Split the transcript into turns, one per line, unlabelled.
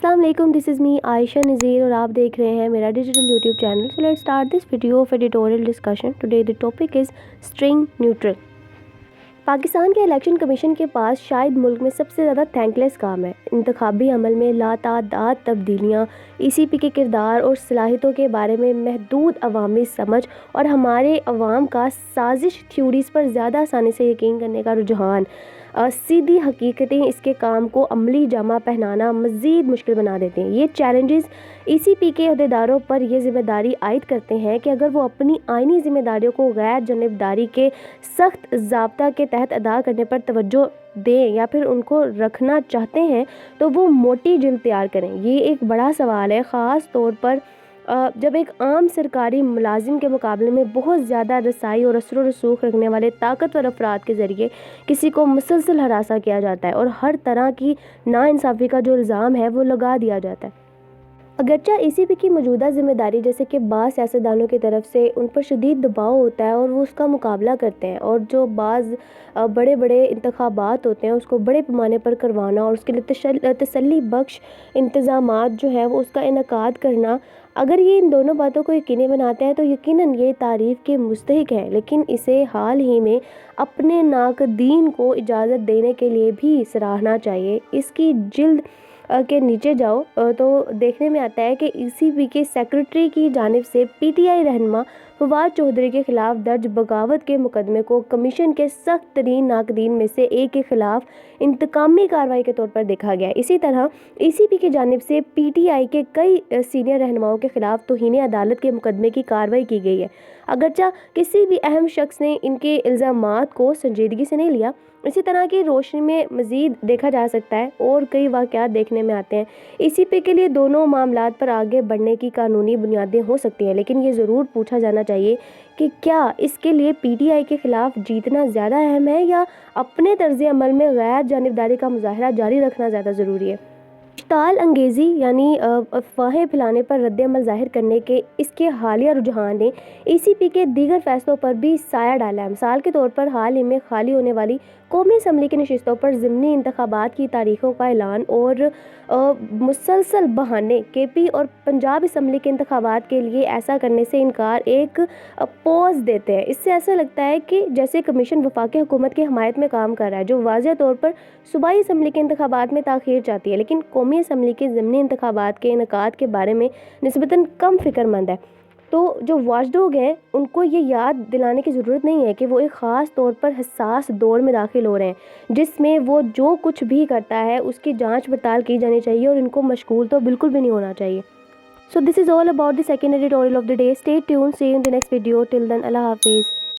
السلام علیکم، دس از می عائشہ نذیر اور آپ دیکھ رہے ہیں میرا digital YouTube channel. So let start this video of editorial discussion. Today the topic is string neutral. Pakistan کے الیکشن کمیشن کے پاس شاید ملک میں سب سے زیادہ تھینک لیس کام ہے. انتخابی عمل میں لاتعداد تبدیلیاں، ای سی پی کے کردار اور صلاحیتوں کے بارے میں محدود عوامی سمجھ اور ہمارے عوام کا سازش تھیوریز پر زیادہ آسانی سے یقین کرنے کا رجحان، سیدھی حقیقتیں اس کے کام کو عملی جامہ پہنانا مزید مشکل بنا دیتے ہیں. یہ چیلنجز ای سی پی کے عہدیداروں پر یہ ذمہ داری عائد کرتے ہیں کہ اگر وہ اپنی آئینی ذمہ داریوں کو غیر جانبداری کے سخت ضابطہ کے تحت ادا کرنے پر توجہ دیں یا پھر ان کو رکھنا چاہتے ہیں تو وہ موٹی جلد تیار کریں. یہ ایک بڑا سوال ہے، خاص طور پر جب ایک عام سرکاری ملازم کے مقابلے میں بہت زیادہ رسائی اور اثر و رسوخ رکھنے والے طاقتور افراد کے ذریعے کسی کو مسلسل ہراساں کیا جاتا ہے اور ہر طرح کی ناانصافی کا جو الزام ہے وہ لگا دیا جاتا ہے. اگرچہ ای سی پی کی موجودہ ذمہ داری جیسے کہ بعض سیاستدانوں کی طرف سے ان پر شدید دباؤ ہوتا ہے اور وہ اس کا مقابلہ کرتے ہیں، اور جو بعض بڑے بڑے انتخابات ہوتے ہیں اس کو بڑے پیمانے پر کروانا اور اس کے لیے تسلی بخش انتظامات جو ہے وہ اس کا انعقاد کرنا، اگر یہ ان دونوں باتوں کو یقینی بناتے ہیں تو یقیناً یہ تعریف کے مستحق ہے. لیکن اسے حال ہی میں اپنے ناقدین کو اجازت دینے کے لیے بھی سراہنا چاہیے. اس کی جلد کے نیچے جاؤ تو دیکھنے میں آتا ہے کہ ای سی پی کے سیکرٹری کی جانب سے پی ٹی آئی رہنما فواد چودھری کے خلاف درج بغاوت کے مقدمے کو کمیشن کے سخت ترین ناقدین میں سے ایک کے خلاف انتقامی کارروائی کے طور پر دیکھا گیا. اسی طرح ای سی پی کی جانب سے پی ٹی آئی کے کئی سینئر رہنماؤں کے خلاف توہین عدالت کے مقدمے کی کارروائی کی گئی ہے. اگرچہ کسی بھی اہم شخص نے ان کے الزامات کو سنجیدگی سے نہیں لیا. اسی طرح کی روشنی میں مزید دیکھا جا سکتا ہے اور کئی واقعات دیکھنے میں آتے ہیں. ای سی پی کے لیے دونوں معاملات پر آگے بڑھنے کی قانونی بنیادیں ہو سکتی ہیں، لیکن یہ ضرور پوچھا جانا چاہیے کہ کیا اس کے لیے پی ٹی آئی کے خلاف جیتنا زیادہ اہم ہے یا اپنے طرز عمل میں غیر جانبداری کا مظاہرہ جاری رکھنا زیادہ ضروری ہے. اشتعال انگیزی یعنی افواہیں پھیلانے پر رد عمل ظاہر کرنے کے اس کے حالیہ رجحان نے ای سی پی کے دیگر فیصلوں پر بھی سایہ ڈالا ہے. مثال کے طور پر حال ہی میں خالی ہونے والی قومی اسمبلی کی نشستوں پر ضمنی انتخابات کی تاریخوں کا اعلان اور مسلسل بہانے کے پی اور پنجاب اسمبلی کے انتخابات کے لیے ایسا کرنے سے انکار ایک پوز دیتے ہیں. اس سے ایسا لگتا ہے کہ جیسے کمیشن وفاقی حکومت کی حمایت میں کام کر رہا ہے جو واضح طور پر صوبائی اسمبلی کے انتخابات میں تاخیر چاہتی ہے لیکن قومی اسمبلی کے ضمنی انتخابات کے انعقاد کے بارے میں نسبتاً کم فکر مند ہے. تو جو واچ ڈاگ ہیں ان کو یہ یاد دلانے کی ضرورت نہیں ہے کہ وہ ایک خاص طور پر حساس دور میں داخل ہو رہے ہیں جس میں وہ جو کچھ بھی کرتا ہے اس کی جانچ پڑتال کی جانی چاہیے اور ان کو مشغول تو بالکل بھی نہیں ہونا چاہیے. So this is all about the second editorial of the day. Stay tuned. See you in the next video. Till then, Allah Hafiz.